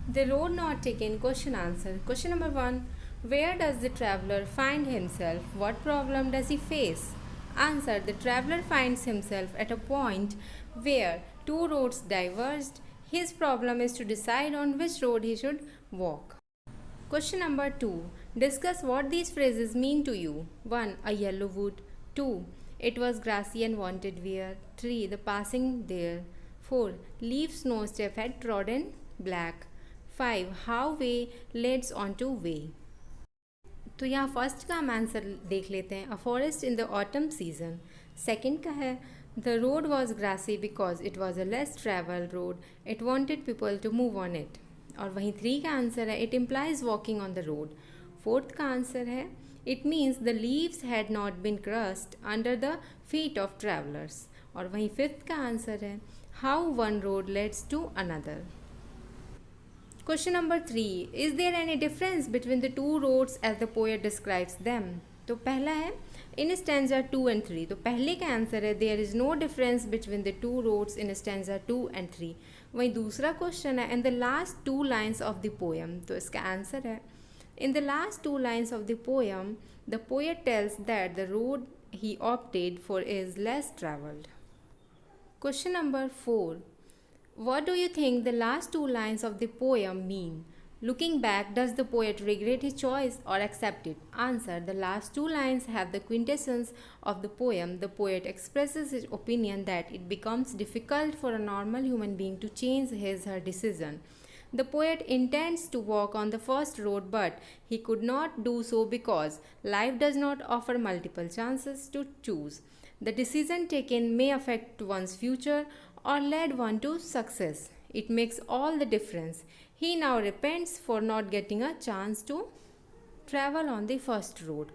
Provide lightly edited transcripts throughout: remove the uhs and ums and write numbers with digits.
The road not taken. Question answer. Question number 1. Where does the traveler find himself? What problem does he face? Answer. The traveler finds himself at a point where two roads diverged. His problem is to decide on which road he should walk. Question number 2. Discuss what these phrases mean to you. 1. A yellow wood. 2. It was grassy and wanted wear. 3. The passing there. 4. Leaves no step had trodden black. 5. How way leads onto way. तो यहाँ first का हम answer देख लेते हैं. A forest in the autumn season. Second का है the road was grassy because it was a less travel road. It wanted people to move on it. और वहीं 3 का आंसर है it implies walking on the road. Fourth का answer है it means the leaves had not been crushed under the feet of travellers. और वहीं 5th का answer है how one road leads to another. Question number 3. Is there any difference between the two roads as the poet describes them? तो पहला है in stanza 2 and 3. तो पहले का आंसर है there is no difference between the two roads in stanza 2 and 3. वहीं दूसरा question है in the last 2 lines of the poem. तो इसका आंसर है in the last 2 lines of the poem the poet tells that the road he opted for is less traveled. Question number 4. What do you think the last 2 lines of the poem mean? Looking back, does the poet regret his choice or accept it? Answer. The last 2 lines have the quintessence of the poem. The poet expresses his opinion that it becomes difficult for a normal human being to change his or her decision. The poet intends to walk on the first road, but he could not do so because life does not offer multiple chances to choose. The decision taken may affect one's future or lead one to success. It makes all the difference. He now repents for not getting a chance to travel on the first road.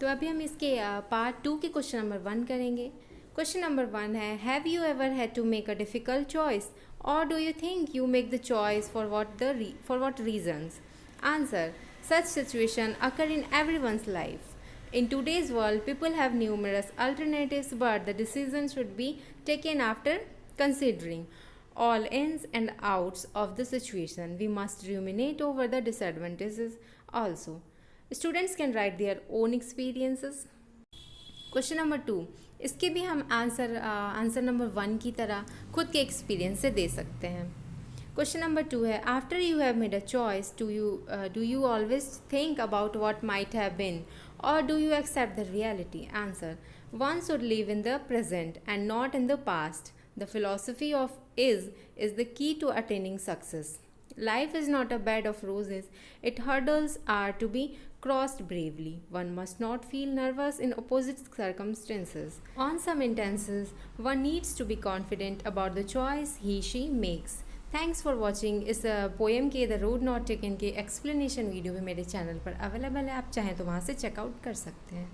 तो अभी हम इसके part 2 के question number 1 करेंगे. Question number 1 है have you ever had to make a difficult choice और do you think you make the choice for what reasons? Answer. Such situation occur in everyone's life. In today's world, people have numerous alternatives, but the decision should be taken after considering all ins and outs of the situation. We must ruminate over the disadvantages also. Students can write their own experiences. Question number 2. इसके भी हम answer number 1 की तरह खुद के experience से दे सकते हैं. क्वेश्चन नंबर 2 है after you have made a choice do you always think about what might have been or do you accept the reality? Answer. One should live in the present and not in the past. The philosophy of is the key to attaining success. Life is not a bed of roses. Its hurdles are to be crossed bravely. One must not feel nervous in opposite circumstances. On some instances, one needs to be confident about the choice he/she makes. Thanks for watching. इस poem के the road not taken के explanation video भी मेरे channel पर available है. आप चाहें तो वहाँ से चेकआउट कर सकते हैं.